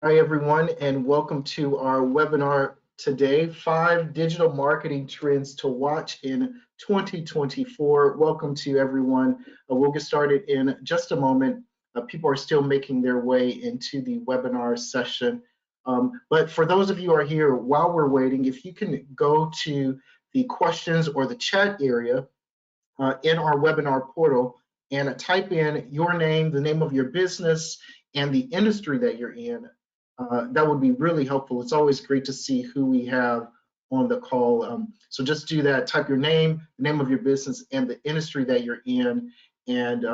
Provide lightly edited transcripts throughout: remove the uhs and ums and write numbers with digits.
Hi, everyone, and welcome to our webinar today, 5 Digital Marketing Trends to Watch in 2024. Welcome to everyone. We'll get started in just a moment. People are still making their way into the webinar session. But for those of you who are here, while we're waiting, if you can go to the questions or the chat area in our webinar portal and type in your name, the name of your business, and the industry that you're in. That would be really helpful. It's always great to see who we have on the call. So just do that, type your name, the name of your business, and the industry that you're in, and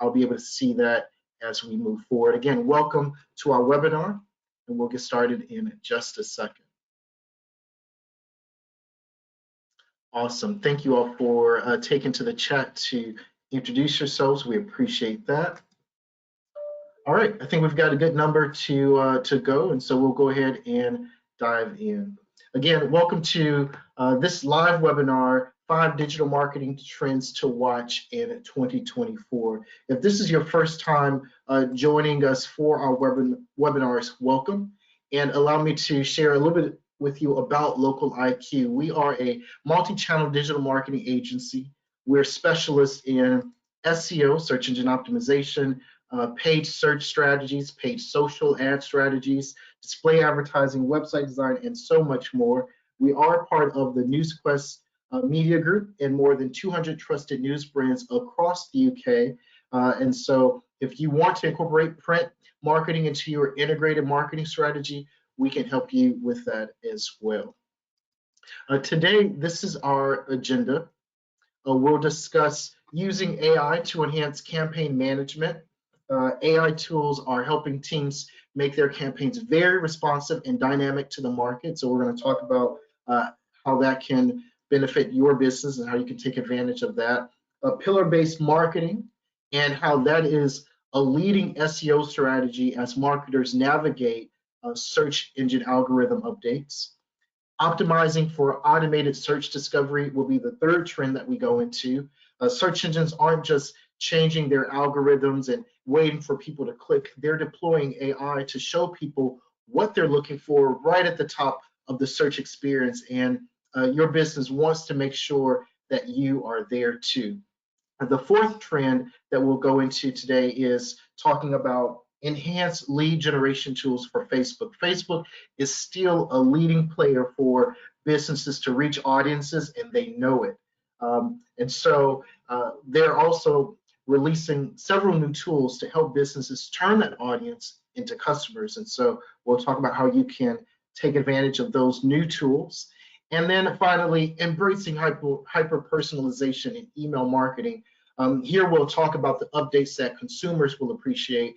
I'll be able to see that as we move forward. Again, welcome to our webinar, and we'll get started in just a second. Awesome. Thank you all for taking to the chat to introduce yourselves. We appreciate that. All right, I think we've got a good number to go, and so we'll go ahead and dive in. Again, welcome to this live webinar, 5 Digital Marketing Trends to Watch in 2024. If this is your first time joining us for our webinars, welcome. And allow me to share a little bit with you about LOCALiQ. We are a multi-channel digital marketing agency. We're specialists in SEO, search engine optimization, paid search strategies, paid social ad strategies, display advertising, website design, and so much more. We are part of the NewsQuest Media Group and more than 200 trusted news brands across the UK. And so if you want to incorporate print marketing into your integrated marketing strategy, we can help you with that as well. Today, this is our agenda. We'll discuss using AI to enhance campaign management. AI tools are helping teams make their campaigns very responsive and dynamic to the market. So we're going to talk about how that can benefit your business and how you can take advantage of that. Pillar-based marketing and how that is a leading SEO strategy as marketers navigate search engine algorithm updates. Optimizing for automated search discovery will be the third trend that we go into. Search engines aren't just changing their algorithms and waiting for people to click. They're deploying AI to show people what they're looking for right at the top of the search experience. And your business wants to make sure that you are there too. The fourth trend that we'll go into today is talking about enhanced lead generation tools for Facebook. Facebook is still a leading player for businesses to reach audiences, and they know it. And so they're also releasing several new tools to help businesses turn that audience into customers. And so we'll talk about how you can take advantage of those new tools. And then finally, embracing hyper-personalization in email marketing. Here we'll talk about the updates that consumers will appreciate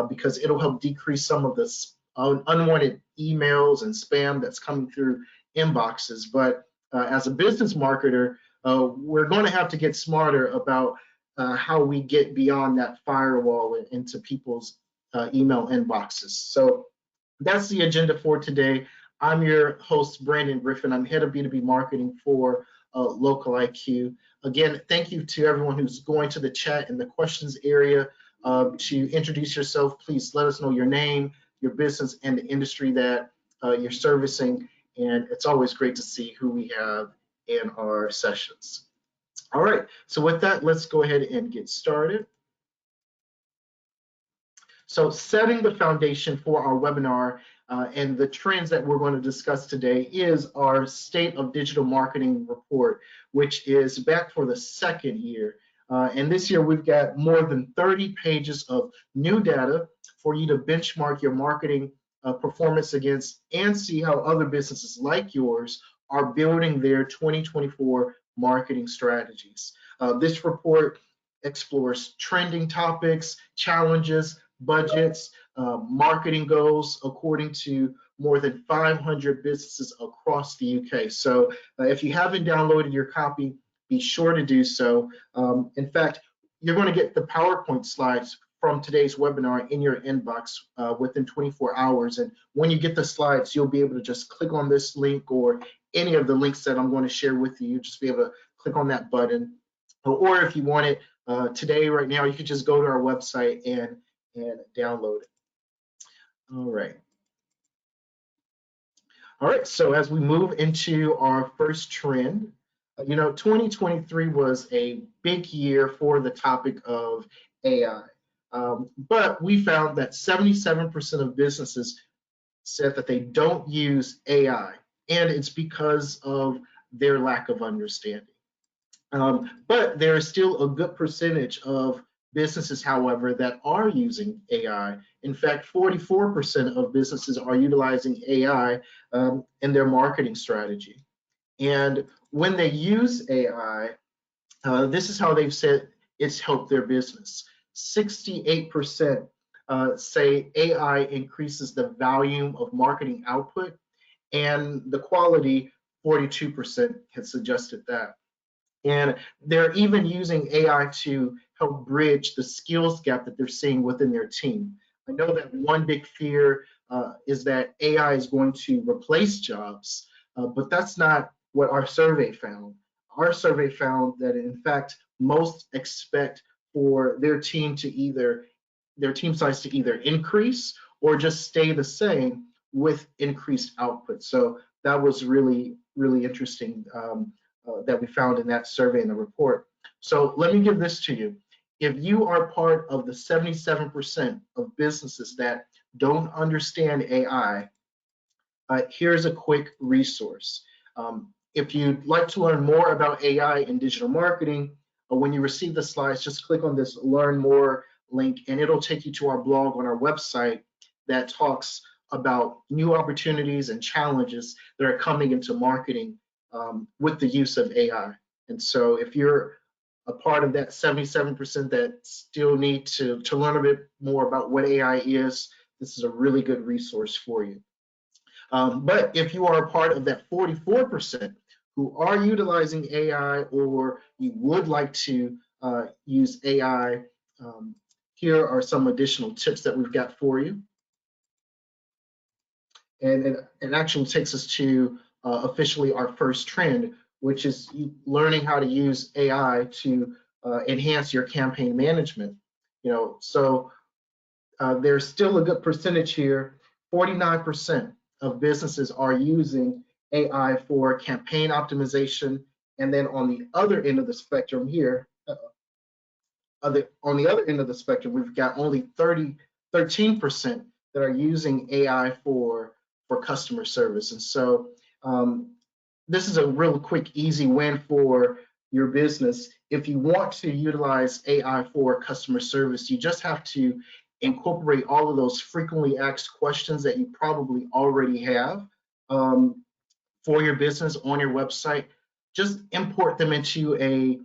because it'll help decrease some of the unwanted emails and spam that's coming through inboxes. But as a business marketer, we're going to have to get smarter about how we get beyond that firewall and into people's email inboxes. So that's the agenda for today. I'm your host, Brandon Griffin. I'm head of B2B marketing for LOCALiQ. Again, thank you to everyone who's going to the chat in the questions area to introduce yourself. Please let us know your name, your business, and the industry that you're servicing. And it's always great to see who we have in our sessions. All right, so with that, let's go ahead and get started. So setting the foundation for our webinar and the trends that we're going to discuss today is our State of Digital Marketing report, which is back for the second year. And this year we've got more than 30 pages of new data for you to benchmark your marketing performance against and see how other businesses like yours are building their 2024 marketing strategies. This report explores trending topics, challenges, budgets, marketing goals according to more than 500 businesses across the UK. So if you haven't downloaded your copy, be sure to do so. In fact, you're going to get the PowerPoint slides from today's webinar in your inbox within 24 hours. And when you get the slides, you'll be able to just click on this link or any of the links that I'm going to share with you. You'll just be able to click on that button. Or if you want it today, right now, you could just go to our website and download it. All right. All right, so as we move into our first trend, 2023 was a big year for the topic of AI. But we found that 77% of businesses said that they don't use AI, and it's because of their lack of understanding. But there is still a good percentage of businesses, however, that are using AI. In fact, 44% of businesses are utilizing AI in their marketing strategy. And when they use AI, this is how they've said it's helped their business. 68% say AI increases the volume of marketing output, and the quality, 42% has suggested that. And they're even using AI to help bridge the skills gap that they're seeing within their team. I know that one big fear is that AI is going to replace jobs, but that's not what our survey found. Our survey found that, in fact, most expect for their team size to either increase or just stay the same with increased output. So that was really, really interesting. That we found in that survey in the report. So let me give this to you. If you are part of the 77% of businesses that don't understand AI, here's a quick resource. If you'd like to learn more about AI in digital marketing, when you receive the slides, just click on this Learn More link, and it'll take you to our blog on our website that talks about new opportunities and challenges that are coming into marketing with the use of AI. And so if you're a part of that 77% that still need to learn a bit more about what AI is, this is a really good resource for you. But if you are a part of that 44% who are utilizing AI, or you would like to use AI, here are some additional tips that we've got for you. And it actually takes us to officially our first trend, which is learning how to use AI to enhance your campaign management. So there's still a good percentage here. 49% of businesses are using AI for campaign optimization, and then on the other end of the spectrum here, on the other end of the spectrum, we've got only 13% that are using AI for customer service. And so this is a real quick, easy win for your business. If you want to utilize AI for customer service, you just have to incorporate all of those frequently asked questions that you probably already have for your business on your website. Just import them into a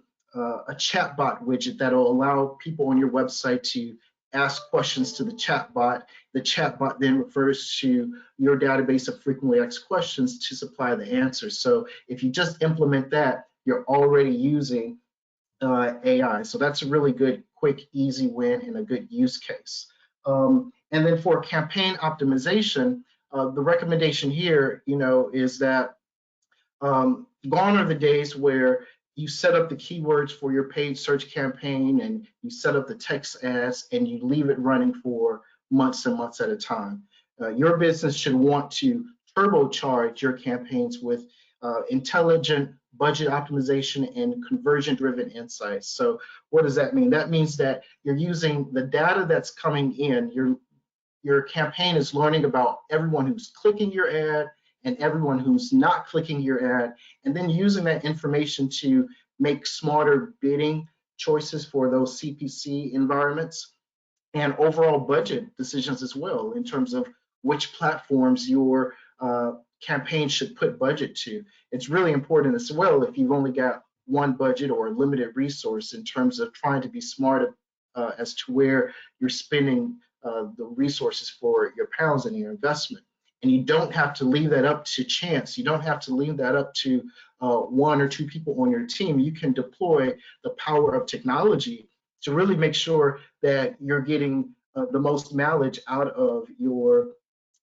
chatbot widget that will allow people on your website to ask questions to the chatbot. The chatbot then refers to your database of frequently asked questions to supply the answers. So if you just implement that, you're already using AI. So that's a really good, quick, easy win and a good use case. And then for campaign optimization, the recommendation here, is that gone are the days where you set up the keywords for your paid search campaign and you set up the text ads and you leave it running for months and months at a time. Your business should want to turbocharge your campaigns with intelligent budget optimization and conversion-driven insights. So what does that mean? That means that you're using the data that's coming in. Your campaign is learning about everyone who's clicking your ad and everyone who's not clicking your ad, and then using that information to make smarter bidding choices for those CPC environments and overall budget decisions as well in terms of which platforms your campaign should put budget to. It's really important as well if you've only got one budget or a limited resource in terms of trying to be smart as to where you're spending the resources for your pounds and your investment. And you don't have to leave that up to chance. You don't have to leave that up to one or two people on your team. You can deploy the power of technology to really make sure that you're getting the most mileage out of your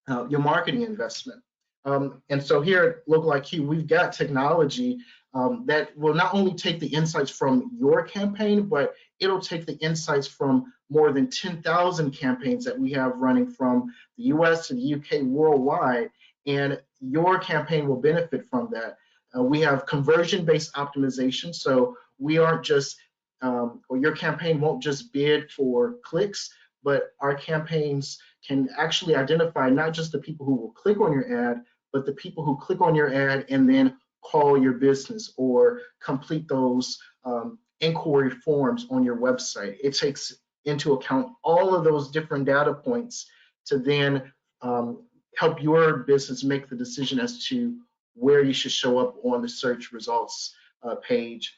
marketing investment. And so here at LOCALiQ, we've got technology that will not only take the insights from your campaign, but it'll take the insights from more than 10,000 campaigns that we have running from the US to the UK worldwide, and your campaign will benefit from that. We have conversion-based optimization, so we aren't just, or your campaign won't just bid for clicks, but our campaigns can actually identify not just the people who will click on your ad, but the people who click on your ad and then call your business or complete those inquiry forms on your website. It takes into account all of those different data points to then help your business make the decision as to where you should show up on the search results page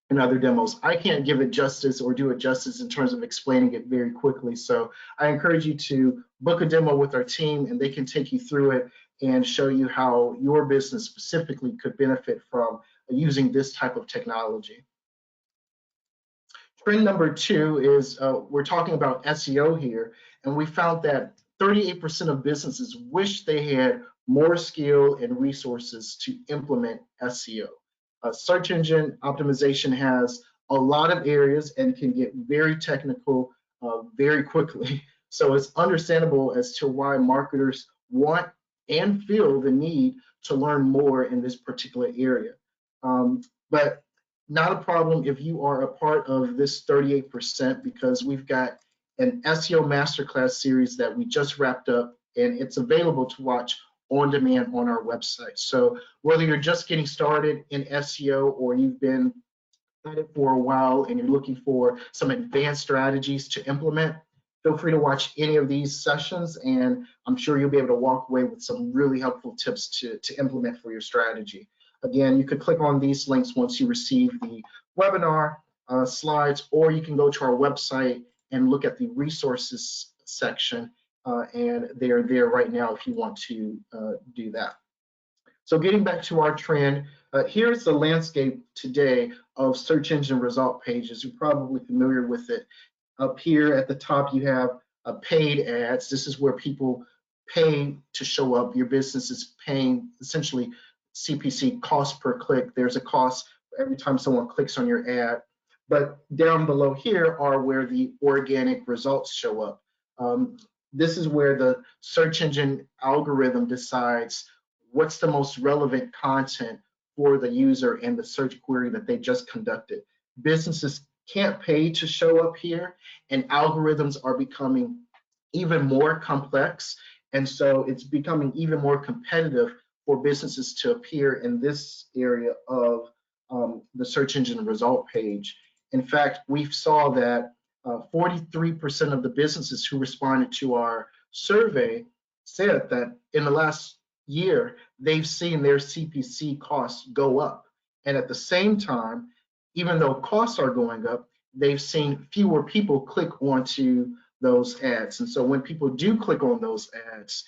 and other demos. I can't give it justice or do it justice in terms of explaining it very quickly. So I encourage you to book a demo with our team and they can take you through it and show you how your business specifically could benefit from using this type of technology. Trend number 2 is we're talking about SEO here, and we found that 38% of businesses wish they had more skill and resources to implement SEO. Search engine optimization has a lot of areas and can get very technical very quickly. So it's understandable as to why marketers want and feel the need to learn more in this particular area. But not a problem if you are a part of this 38%, because we've got an SEO Masterclass series that we just wrapped up, and it's available to watch on demand on our website. So whether you're just getting started in SEO or you've been at it for a while and you're looking for some advanced strategies to implement, feel free to watch any of these sessions, and I'm sure you'll be able to walk away with some really helpful tips to implement for your strategy. Again, you could click on these links once you receive the webinar slides, or you can go to our website and look at the resources section, and they're there right now if you want to do that. So getting back to our trend, here's the landscape today of search engine result pages. You're probably familiar with it. Up here at the top, you have paid ads. This is where people pay to show up. Your business is paying essentially CPC, cost per click. There's a cost every time someone clicks on your ad. But down below here are where the organic results show up. This is where the search engine algorithm decides what's the most relevant content for the user and the search query that they just conducted. Businesses can't pay to show up here, and algorithms are becoming even more complex. And so it's becoming even more competitive for businesses to appear in this area of the search engine result page. In fact, we saw that 43% of the businesses who responded to our survey said that in the last year, they've seen their CPC costs go up. And at the same time, even though costs are going up, they've seen fewer people click onto those ads. And so when people do click on those ads,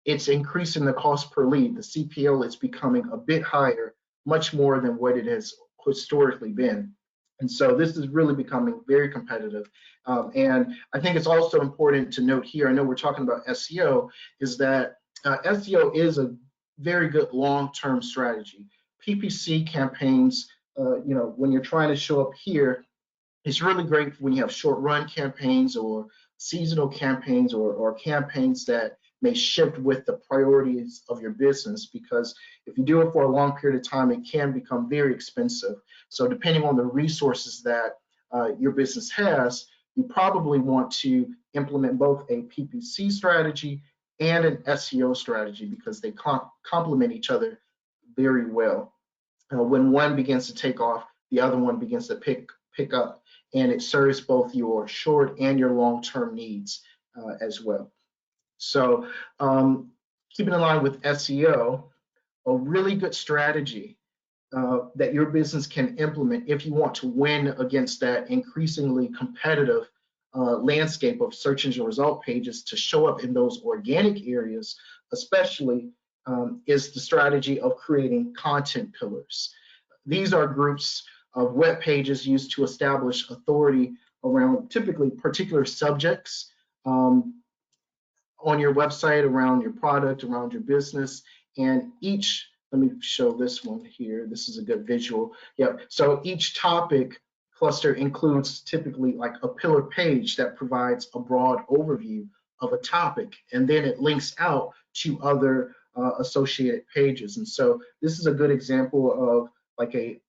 it's increasing the cost per lead. The CPL is becoming a bit higher, much more than what it has historically been. And so this is really becoming very competitive. And I think it's also important to note here, I know we're talking about SEO, is that SEO is a very good long-term strategy. PPC campaigns, when you're trying to show up here, it's really great when you have short-run campaigns or seasonal campaigns or campaigns that may shift with the priorities of your business, because if you do it for a long period of time, it can become very expensive. So depending on the resources that your business has, you probably want to implement both a PPC strategy and an SEO strategy, because they complement each other very well. When one begins to take off, the other one begins to pick up, and it serves both your short and your long-term needs as well. So keeping in line with SEO, a really good strategy that your business can implement if you want to win against that increasingly competitive landscape of search engine result pages to show up in those organic areas, especially, is the strategy of creating content pillars. These are groups of web pages used to establish authority around typically particular subjects on your website, around your product, around your business, and each, let me show this one here. This is a good visual. Yeah, so each topic cluster includes typically like a pillar page that provides a broad overview of a topic, and then it links out to other associated pages. And so this is a good example of like a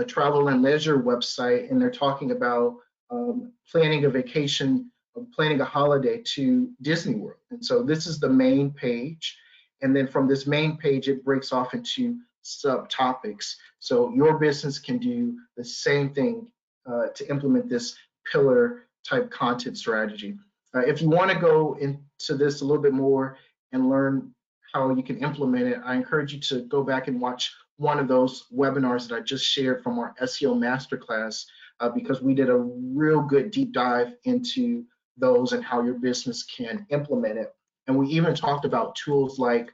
travel and leisure website, and they're talking about planning a vacation, planning a holiday to Disney World. And so this is the main page. And then from this main page, it breaks off into subtopics. So your business can do the same thing to implement this pillar type content strategy. If you want to go into this a little bit more and learn how you can implement it, I encourage you to go back and watch one of those webinars that I just shared from our SEO masterclass, because we did a real good deep dive into those and how your business can implement it. And we even talked about tools like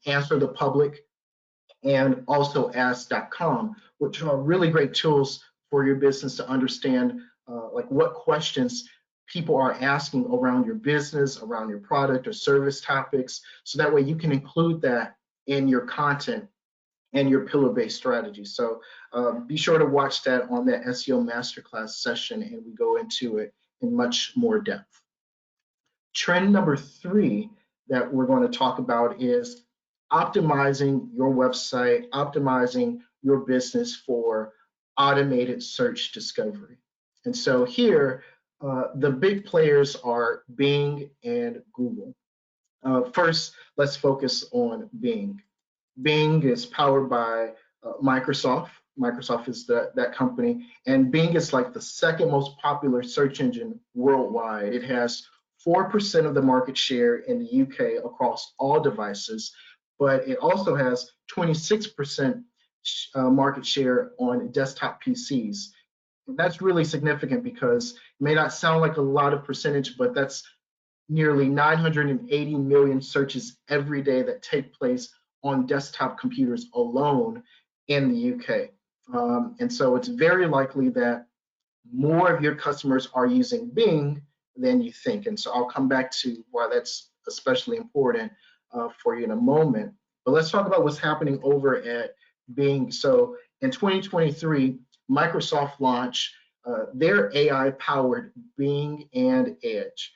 Answer the Public and also Ask.com, which are really great tools for your business to understand like what questions people are asking around your business, around your product or service topics, so that way you can include that in your content and your pillar-based strategy. So be sure to watch that on that SEO masterclass session, and we go into it in much more depth. Trend number 3 that we're going to talk about is optimizing your website, optimizing your business for automated search discovery. And so here, the big players are Bing and Google. First, let's focus on Bing. Bing is powered by Microsoft. Microsoft is that company, and Bing is like the second most popular search engine worldwide. It has 4% of the market share in the UK across all devices, but it also has 26% market share on desktop PCs. And that's really significant because it may not sound like a lot of percentage, but that's nearly 980 million searches every day that take place on desktop computers alone in the UK. And so it's very likely that more of your customers are using Bing than you think. And so I'll come back to why that's especially important for you in a moment. But let's talk about what's happening over at Bing. So in 2023, Microsoft launched their AI-powered Bing and Edge.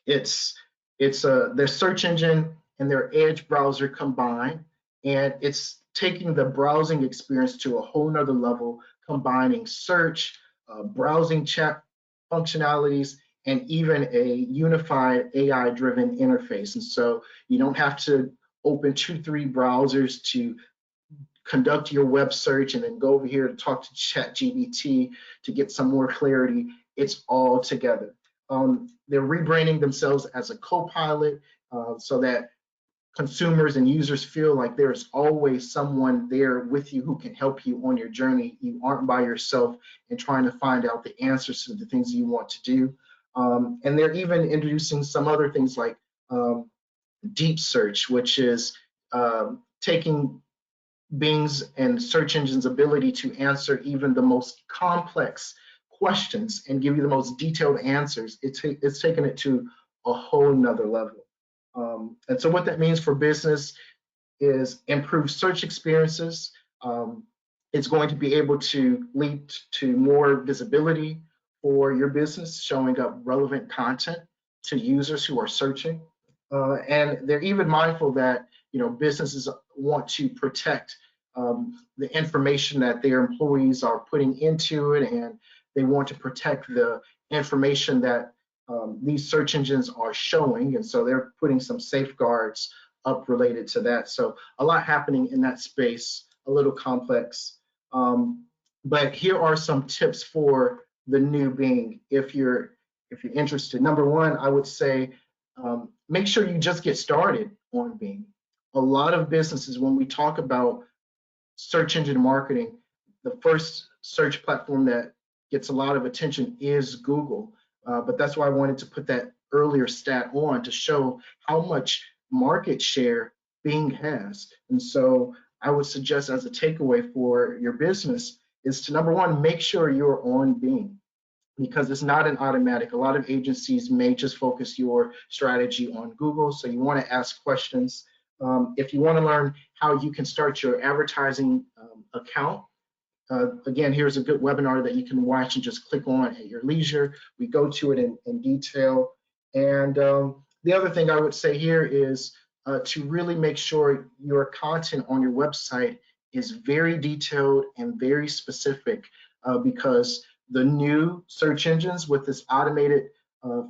It's their search engine and their Edge browser combined, and it's taking the browsing experience to a whole nother level, combining search, browsing chat functionalities, and even a unified AI-driven interface. And so you don't have to open 2-3 browsers to conduct your web search and then go over here to talk to ChatGPT to get some more clarity. It's all together. They're rebranding themselves as a co-pilot so that consumers and users feel like there's always someone there with you who can help you on your journey. You aren't by yourself in trying to find out the answers to the things you want to do. And they're even introducing some other things like deep search, which is taking Bing's and search engine's ability to answer even the most complex questions and give you the most detailed answers. It's taken it to a whole nother level. And so what that means for business is improved search experiences. It's going to be able to lead to more visibility for your business, showing up relevant content to users who are searching. And they're even mindful that businesses want to protect the information that their employees are putting into it, and they want to protect the information that these search engines are showing, and so they're putting some safeguards up related to that. So a lot happening in that space, a little complex. But here are some tips for the new Bing if you're interested. Number one, I would say make sure you just get started on Bing. A lot of businesses, when we talk about search engine marketing, the first search platform that gets a lot of attention is Google. But that's why I wanted to put that earlier stat on to show how much market share Bing has. And so I would suggest as a takeaway for your business is to, number one, make sure you're on Bing, because it's not an automatic. A lot of agencies may just focus your strategy on Google, so you want to ask questions. If you want to learn how you can start your advertising account, again, here's a good webinar that you can watch and just click on at your leisure. We go to it in detail. And the other thing I would say here is to really make sure your content on your website is very detailed and very specific, because the new search engines with this automated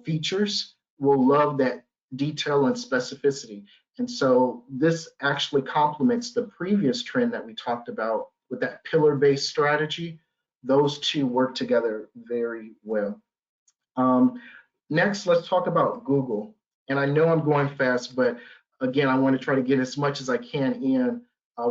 features will love that detail and specificity. And so this actually complements the previous trend that we talked about with that pillar-based strategy. Those two work together very well. Next, let's talk about Google. And I know I'm going fast, but again, I want to try to get as much as I can in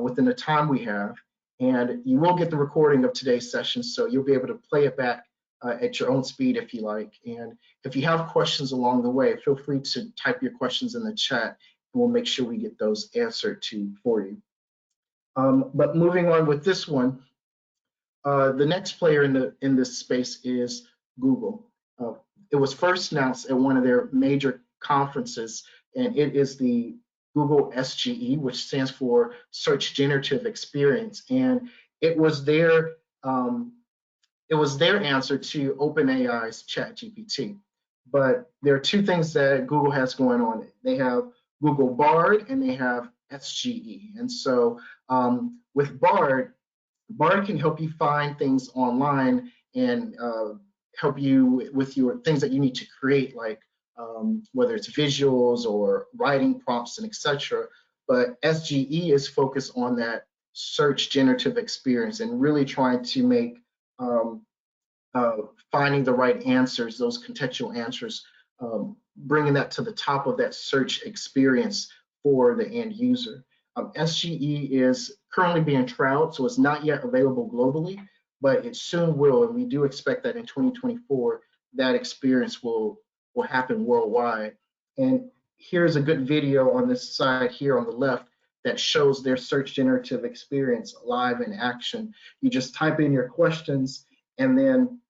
within the time we have. And you will get the recording of today's session, so you'll be able to play it back at your own speed if you like. And if you have questions along the way, feel free to type your questions in the chat, and we'll make sure we get those answered for you. But moving on with this one, the next player in this space is Google. It was first announced at one of their major conferences, and it is the Google SGE, which stands for Search Generative Experience, and it was their answer to OpenAI's ChatGPT. But there are two things that Google has going on. They have Google Bard and they have SGE. And so with Bard can help you find things online and help you with your things that you need to create, like whether it's visuals or writing prompts and etc. But SGE is focused on that search generative experience and really trying to make finding the right answers, those contextual answers, bringing that to the top of that search experience for the end user. SGE is currently being trialed, so it's not yet available globally, but it soon will, and we do expect that in 2024, that experience will happen worldwide. And here's a good video on this side here on the left that shows their search generative experience live in action. You just type in your questions, and then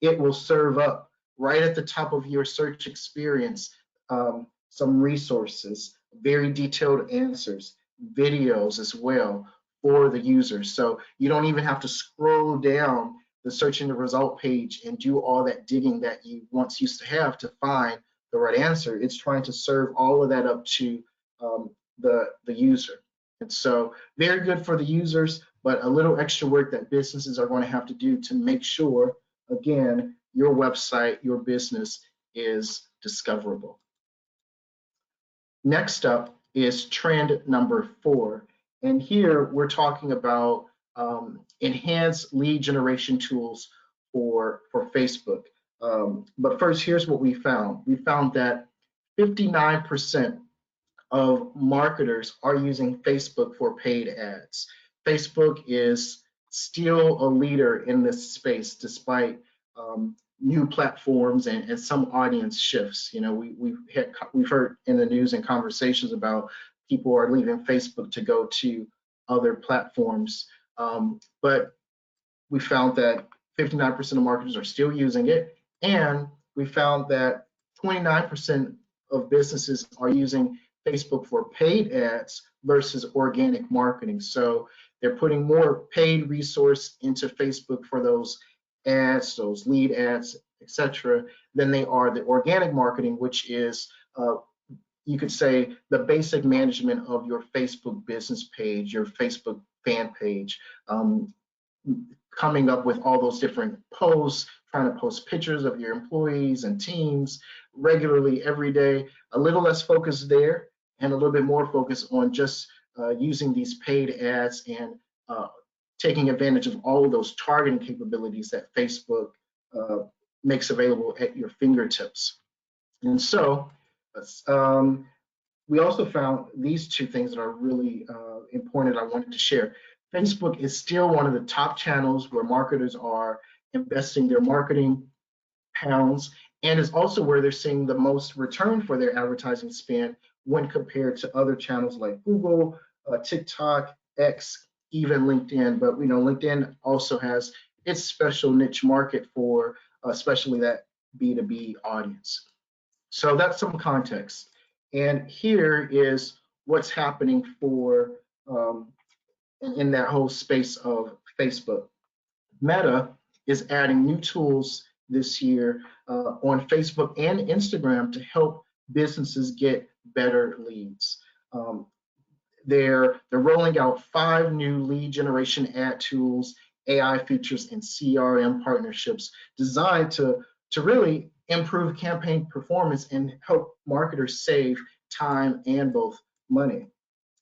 it will serve up right at the top of your search experience some resources, very detailed answers, videos as well for the user. So you don't even have to scroll down the search engine result page and do all that digging that you once used to have to find the right answer. It's trying to serve all of that up to the user. And so very good for the users, but a little extra work that businesses are going to have to do to make sure, again, your website, your business is discoverable. Next up is trend number 4. And here we're talking about enhanced lead generation tools for Facebook. But first, here's what we found. We found that 59% of marketers are using Facebook for paid ads. Facebook is still a leader in this space despite new platforms and some audience shifts. You know, we've heard in the news and conversations about people are leaving Facebook to go to other platforms. But we found that 59% of marketers are still using it, and we found that 29% of businesses are using Facebook for paid ads versus organic marketing. So they're putting more paid resource into Facebook for those ads, those lead ads, etc., than they are the organic marketing, which is you could say the basic management of your Facebook business page, your Facebook fan page, coming up with all those different posts, trying to post pictures of your employees and teams regularly every day. A little less focus there and a little bit more focus on just using these paid ads and taking advantage of all of those targeting capabilities that Facebook makes available at your fingertips. And so we also found these two things that are really important I wanted to share. Facebook is still one of the top channels where marketers are investing their marketing pounds, and is also where they're seeing the most return for their advertising spend when compared to other channels like Google, TikTok, X, even LinkedIn. But we know LinkedIn also has its special niche market for especially that B2B audience. So that's some context. And here is what's happening for in that whole space of Facebook. Meta is adding new tools this year on Facebook and Instagram to help businesses get better leads. Um, they're rolling out 5 new lead generation ad tools, AI features, and CRM partnerships designed to really improve campaign performance and help marketers save time and both money.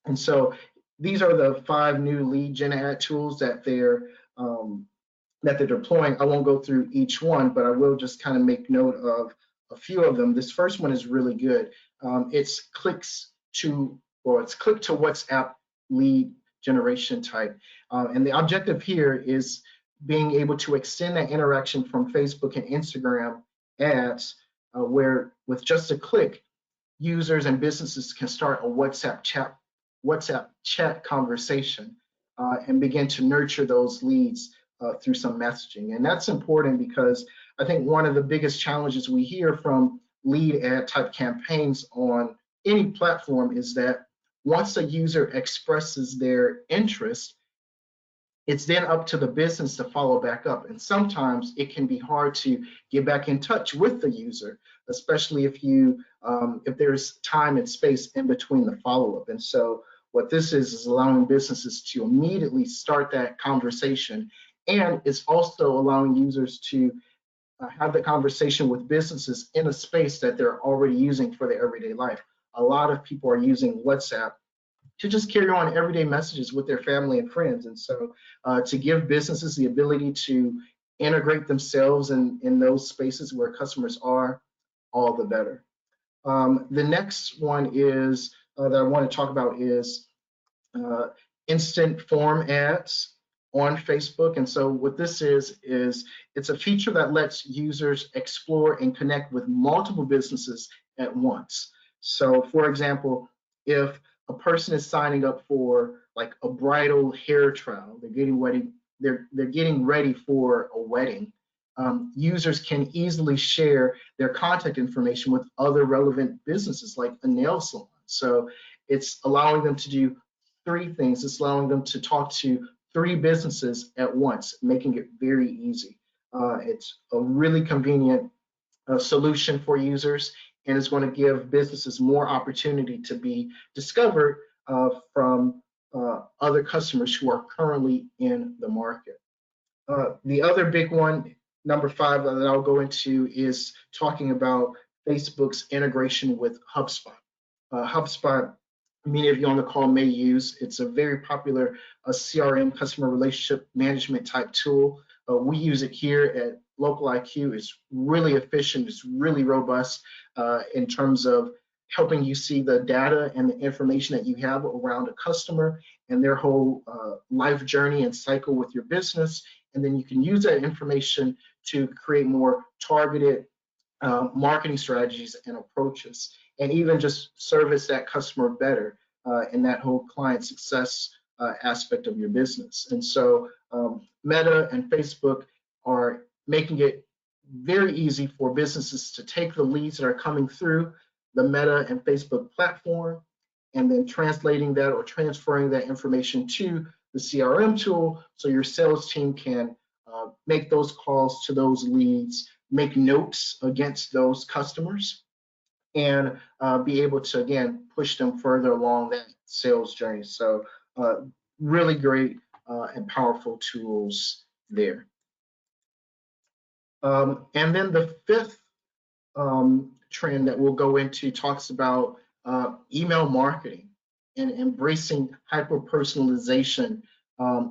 And so these are the 5 new lead gen ad tools that they're deploying. I won't go through each one, but I will just kind of make note of a few of them. This first one is really good. It's click to WhatsApp lead generation type. And the objective here is being able to extend that interaction from Facebook and Instagram ads, where with just a click, users and businesses can start a WhatsApp chat conversation and begin to nurture those leads through some messaging. And that's important because I think one of the biggest challenges we hear from lead ad type campaigns on any platform is that once a user expresses their interest, it's then up to the business to follow back up. And sometimes it can be hard to get back in touch with the user, especially if there's time and space in between the follow-up. And so what this is allowing businesses to immediately start that conversation, and it's also allowing users to have the conversation with businesses in a space that they're already using for their everyday life. A lot of people are using WhatsApp to just carry on everyday messages with their family and friends. And so to give businesses the ability to integrate themselves in those spaces where customers are, all the better. The next one is that I want to talk about is instant form ads on Facebook. And so what this is it's a feature that lets users explore and connect with multiple businesses at once. So for example, if a person is signing up for like a bridal hair trial, they're getting ready for a wedding, users can easily share their contact information with other relevant businesses like a nail salon. So it's allowing them to do 3 things. It's allowing them to talk to 3 businesses at once, making it very easy. It's a really convenient solution for users, and it's going to give businesses more opportunity to be discovered from other customers who are currently in the market. The other big one, number 5, that I'll go into is talking about Facebook's integration with HubSpot. HubSpot, many of you on the call may use. It's a very popular CRM, customer relationship management type tool. We use it here at LOCALiQ. It's really efficient. It's really robust in terms of helping you see the data and the information that you have around a customer and their whole life journey and cycle with your business. And then you can use that information to create more targeted marketing strategies and approaches, and even just service that customer better in that whole client success aspect of your business. And so Meta and Facebook are making it very easy for businesses to take the leads that are coming through the Meta and Facebook platform and then translating that or transferring that information to the CRM tool so your sales team can make those calls to those leads, make notes against those customers, and be able to, again, push them further along that sales journey. So really great and powerful tools there. And then the 5th trend that we'll go into talks about email marketing and embracing hyper-personalization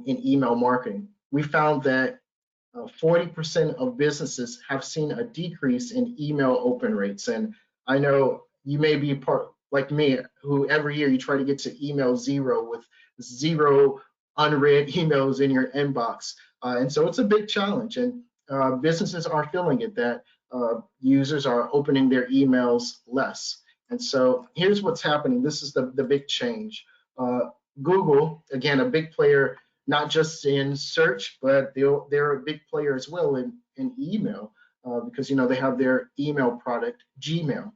in email marketing. We found that 40% of businesses have seen a decrease in email open rates. And I know you may be part like me, who every year you try to get to email 0 with 0 unread emails in your inbox. And so it's a big challenge. And businesses are feeling it, that users are opening their emails less. And so here's what's happening. This is the big change. Google, again, a big player, not just in search, but they're a big player as well in email because they have their email product, Gmail.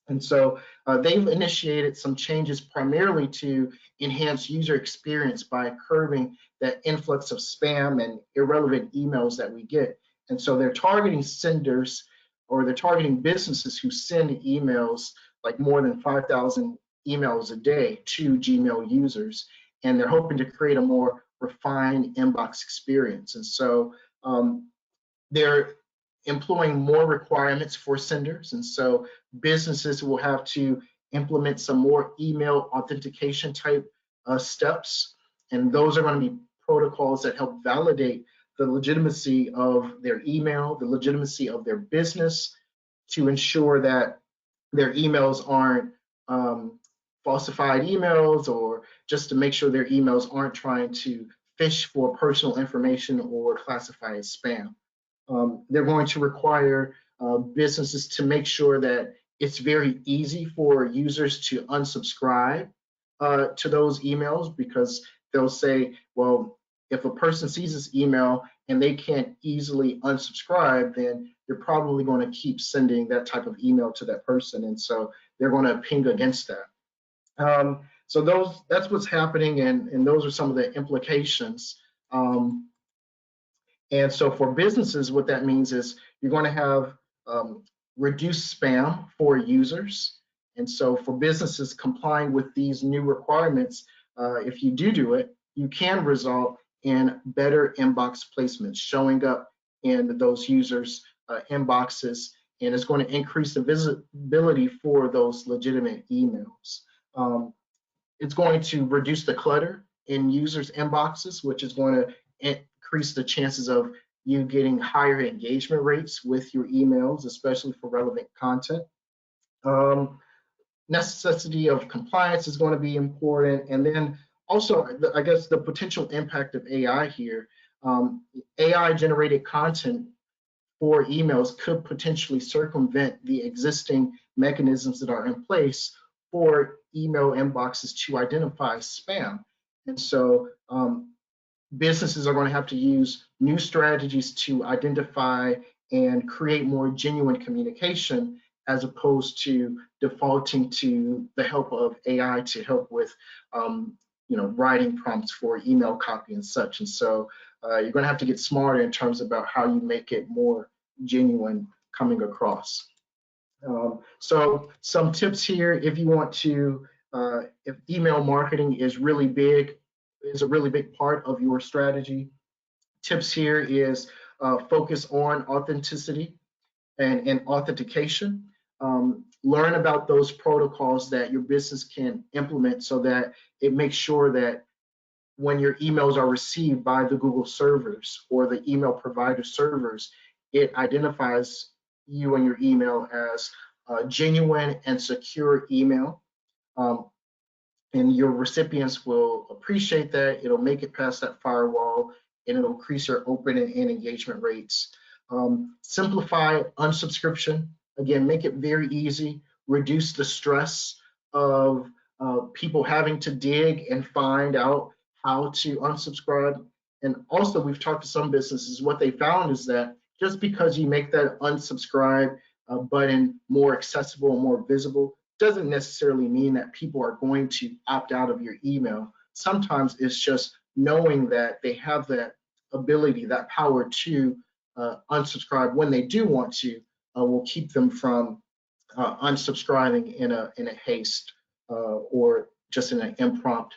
And so they've initiated some changes primarily to enhance user experience by curbing that influx of spam and irrelevant emails that we get. And so they're targeting senders, or they're targeting businesses who send emails like more than 5,000 emails a day to Gmail users, and they're hoping to create a more refined inbox experience. And so they're employing more requirements for senders, and so businesses will have to implement some more email authentication type steps, and those are going to be protocols that help validate the legitimacy of their email, the legitimacy of their business, to ensure that their emails aren't falsified emails, or just to make sure their emails aren't trying to fish for personal information or classify as spam. They're going to require businesses to make sure that it's very easy for users to unsubscribe to those emails, because they'll say, well, if a person sees this email and they can't easily unsubscribe, then you're probably going to keep sending that type of email to that person, and so they're going to ping against that. So that's what's happening, and those are some of the implications. And so for businesses, what that means is you're going to have reduced spam for users. And so for businesses complying with these new requirements, if you do it, you can result in better inbox placements showing up in those users' inboxes, and it's going to increase the visibility for those legitimate emails. It's going to reduce the clutter in users' inboxes, which is going to increase the chances of you getting higher engagement rates with your emails, especially for relevant content. Necessity of compliance is going to be important. And then also, I guess the potential impact of AI here, AI generated content for emails could potentially circumvent the existing mechanisms that are in place for email inboxes to identify spam. And so businesses are going to have to use new strategies to identify and create more genuine communication, as opposed to defaulting to the help of AI to help with writing prompts for email copy and such. And so you're going to have to get smarter in terms about how you make it more genuine coming across. So some tips here, if you want to, if email marketing is a really big part of your strategy, tips here is focus on authenticity and authentication. Learn about those protocols that your business can implement, so that it makes sure that when your emails are received by the Google servers or the email provider servers, it identifies you and your email as a genuine and secure email. And your recipients will appreciate that. It'll make it past that firewall, and it'll increase your open and engagement rates. Simplify unsubscription. Again, make it very easy. Reduce the stress of people having to dig and find out how to unsubscribe. And also, we've talked to some businesses. What they found is that just because you make that unsubscribe button more accessible and more visible, doesn't necessarily mean that people are going to opt out of your email. Sometimes it's just knowing that they have that ability, that power to unsubscribe when they do want to, will keep them from unsubscribing in a haste or just in an impromptu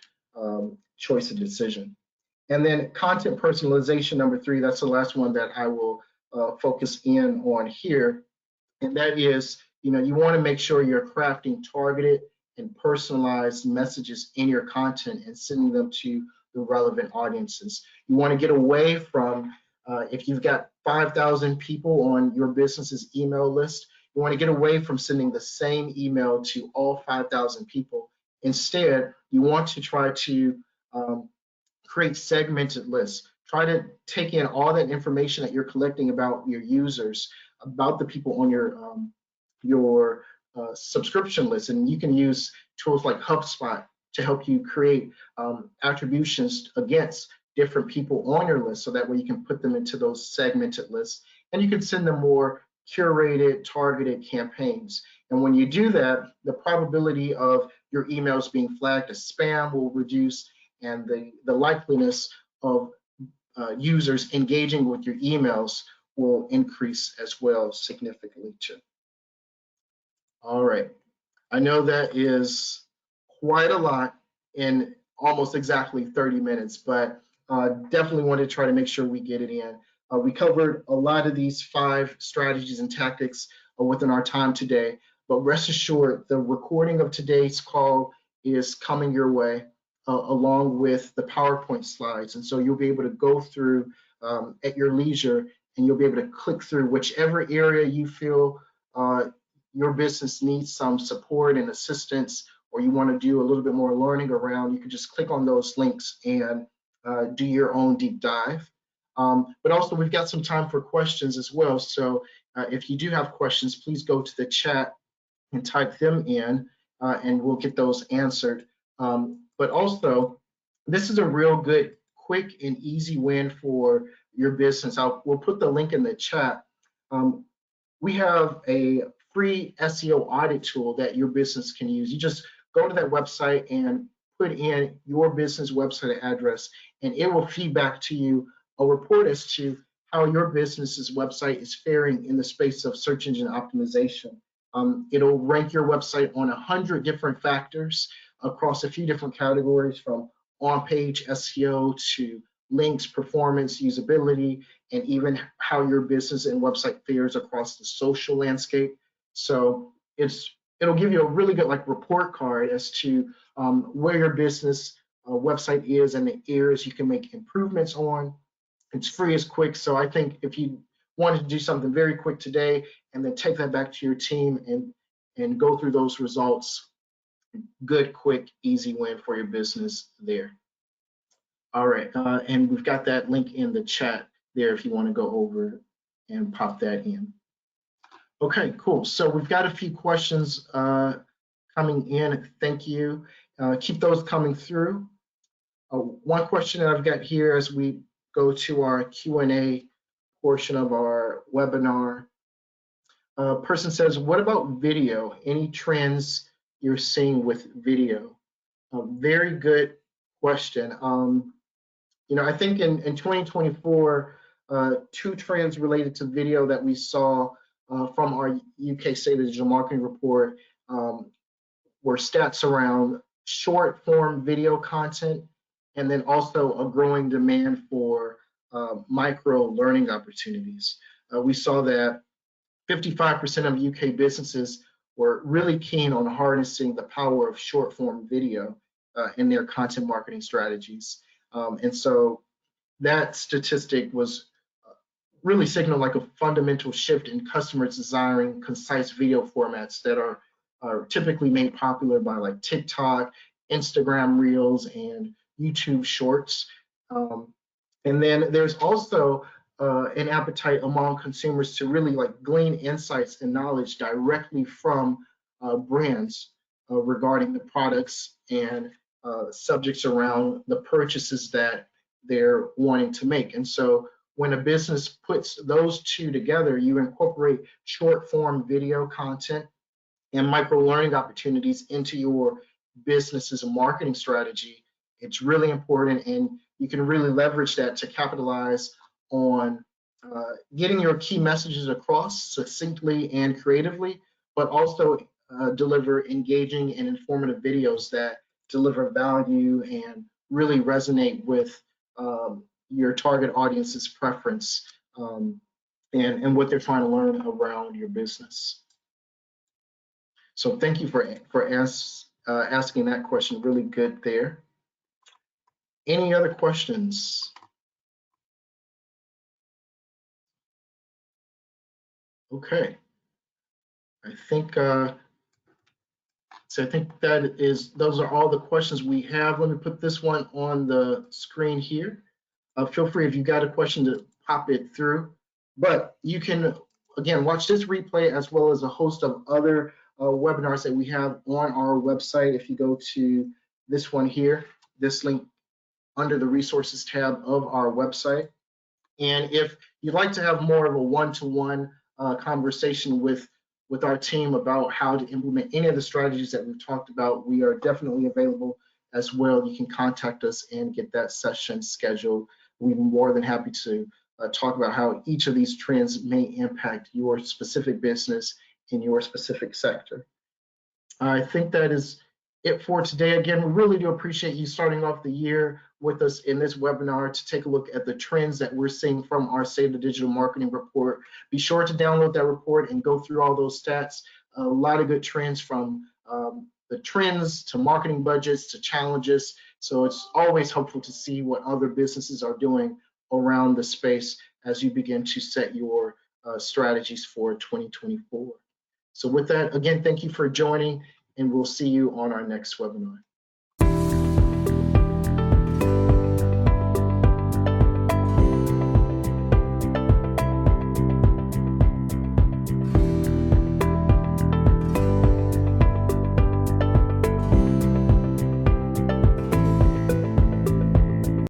choice of decision. And then content personalization, number 3, that's the last one that I will focus in on here. And that is, you want to make sure you're crafting targeted and personalized messages in your content and sending them to the relevant audiences. You want to get away from, if you've got 5,000 people on your business's email list, you want to get away from sending the same email to all 5,000 people. Instead, you want to try to create segmented lists. Try to take in all that information that you're collecting about your users, about the people on your subscription list. And you can use tools like HubSpot to help you create attributions against different people on your list, so that way you can put them into those segmented lists, and you can send them more curated, targeted campaigns. And when you do that, the probability of your emails being flagged as spam will reduce, and the likeliness of users engaging with your emails will increase as well significantly too. All right, I know that is quite a lot in almost exactly 30 minutes, but definitely want to try to make sure we get it in. We covered a lot of these 5 strategies and tactics within our time today, but rest assured the recording of today's call is coming your way along with the PowerPoint slides. And so you'll be able to go through at your leisure, and you'll be able to click through whichever area you feel your business needs some support and assistance, or you want to do a little bit more learning around. You can just click on those links and do your own deep dive. But also we've got some time for questions as well. So if you do have questions, please go to the chat and type them in and we'll get those answered. But also, this is a real good, quick and easy win for your business. We'll put the link in the chat. We have a free SEO audit tool that your business can use. You just go to that website and put in your business website address, and it will feed back to you a report as to how your business's website is faring in the space of search engine optimization. It'll rank your website on 100 different factors across a few different categories, from on-page SEO to links, performance, usability, and even how your business and website fares across the social landscape. So it'll give you a really good report card as to where your business website is and the areas you can make improvements on. It's free, it's quick. So I think if you wanted to do something very quick today and then take that back to your team and go through those results, good, quick, easy win for your business there. All right, and we've got that link in the chat there if you want to go over and pop that in. Okay, cool. So we've got a few questions coming in. Thank you. Keep those coming through. One question that I've got here as we go to our Q&A portion of our webinar. Person says, what about video? Any trends you're seeing with video? Very good question. I think in 2024, 2 trends related to video that we saw from our UK State of Digital Marketing Report were stats around short form video content, and then also a growing demand for micro learning opportunities. We saw that 55% of UK businesses were really keen on harnessing the power of short form video in their content marketing strategies. And so that statistic was really signaled like a fundamental shift in customers desiring concise video formats that are typically made popular by TikTok, Instagram Reels, and YouTube Shorts. And then there's also an appetite among consumers to really glean insights and knowledge directly from brands regarding the products and subjects around the purchases that they're wanting to make. And so when a business puts those 2 together, you incorporate short form video content and micro learning opportunities into your business's marketing strategy. It's really important, and you can really leverage that to capitalize on getting your key messages across succinctly and creatively, but also deliver engaging and informative videos that deliver value and really resonate with your target audience's preference and what they're trying to learn around your business. So thank you for asking that question. Really good there. Any other questions? Okay. I think those are all the questions we have. Let me put this one on the screen here. Feel free if you got a question to pop it through. But you can, again, watch this replay as well as a host of other webinars that we have on our website. If you go to this one here, this link under the resources tab of our website. And if you'd like to have more of a one-to-one conversation with our team about how to implement any of the strategies that we've talked about, we are definitely available as well. You can contact us and get that session scheduled. We're more than happy to talk about how each of these trends may impact your specific business in your specific sector. I think that is it for today. Again, we really do appreciate you starting off the year with us in this webinar to take a look at the trends that we're seeing from our State of the Digital Marketing report. Be sure to download that report and go through all those stats. A lot of good trends from the trends to marketing budgets to challenges. So it's always helpful to see what other businesses are doing around the space as you begin to set your strategies for 2024. So with that, again, thank you for joining, and we'll see you on our next webinar.